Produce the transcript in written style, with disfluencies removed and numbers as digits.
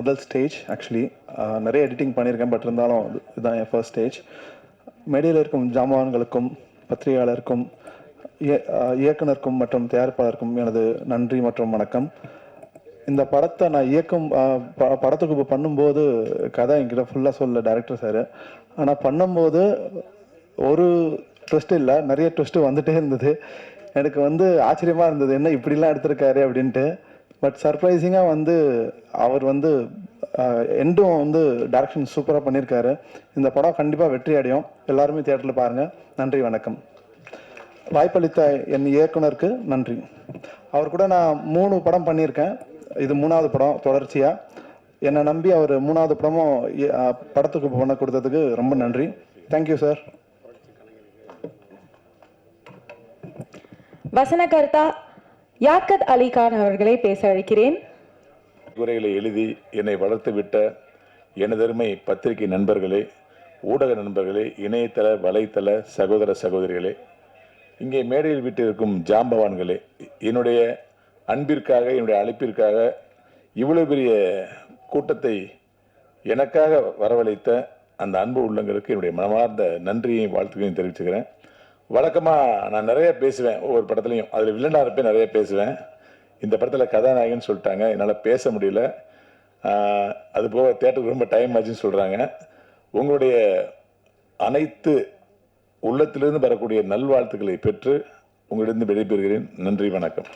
முதல் stage actually நிறைய editing பண்ணியிருக்கேன், பட் இருந்தாலும் இதுதான் என் ஃபர்ஸ்ட் ஸ்டேஜ். மேடையில் இருக்கும் ஜாம்பவான்களுக்கும் பத்திரிகையாளருக்கும் இயக்குனருக்கும் மற்றும் தயாரிப்பாளருக்கும் எனது நன்றி மற்றும் வணக்கம். இந்த படத்தை நான் படத்துக்கு பண்ணும்போது கதை என்கிட்ட ஃபுல்லாக சொல்ல டைரக்டர் சார். ஆனால் பண்ணும்போது ஒரு ட்விஸ்ட் இல்லை, நிறைய ட்விஸ்ட்டு வந்துகிட்டே இருந்தது. எனக்கு ஆச்சரியமாக இருந்தது, என்ன இப்படிலாம் எடுத்திருக்காரு அப்படின்ட்டு. பட் சர்ப்ரைசிங்காக அவர் எண்டும் டைரக்ஷன் சூப்பராக பண்ணியிருக்காரு. இந்த படம் கண்டிப்பாக வெற்றி அடையும். எல்லாருமே தியேட்டரில் பாருங்கள். நன்றி, வணக்கம். வாய்ப்பளித்த என் இயக்குனருக்கு நன்றி. அவர் கூட நான் 3 படம் பண்ணியிருக்கேன், இது 3வது படம் தொடர்ச்சியாக. என்னை நம்பி அவர் 3வது படமும் படத்துக்கு பண்ண கொடுத்ததுக்கு ரொம்ப நன்றி. Thank you sir. வசனகர்த்தா யாக்கத் அலி கான் அவர்களை பேச அழைக்கிறேன். குறைகளை எழுதி என்னை வளர்த்து விட்ட எனதருமை பத்திரிகை நண்பர்களே, ஊடக நண்பர்களே, இணையதள வலைத்தள சகோதர சகோதரிகளே, இங்கே மேடையில் விட்டிருக்கும் ஜாம்பவான்களே, என்னுடைய அன்பிற்காக, என்னுடைய அழைப்பிற்காக இவ்வளவு பெரிய கூட்டத்தை எனக்காக வரவழைத்த அந்த அன்பு உள்ளங்களுக்கு என்னுடைய மனமார்ந்த நன்றியையும் வாழ்த்துக்களையும் தெரிவிச்சுக்கிறேன். வழக்கமாக நான் நிறைய பேசுவேன், ஒவ்வொரு படத்துலையும் அதில் வில்லனாக இருப்பேன், நிறைய பேசுவேன். இந்த படத்தில் கதாநாயகன் சொல்லிட்டாங்க, என்னால் பேச முடியல. அதுபோக தேட்டருக்கு ரொம்ப டைம் ஆச்சுன்னு சொல்கிறாங்க. உங்களுடைய அனைத்து உள்ளத்திலிருந்து வரக்கூடிய நல்வாழ்த்துக்களை பெற்று உங்களிடம் விடைபெறுகிறேன். நன்றி, வணக்கம்.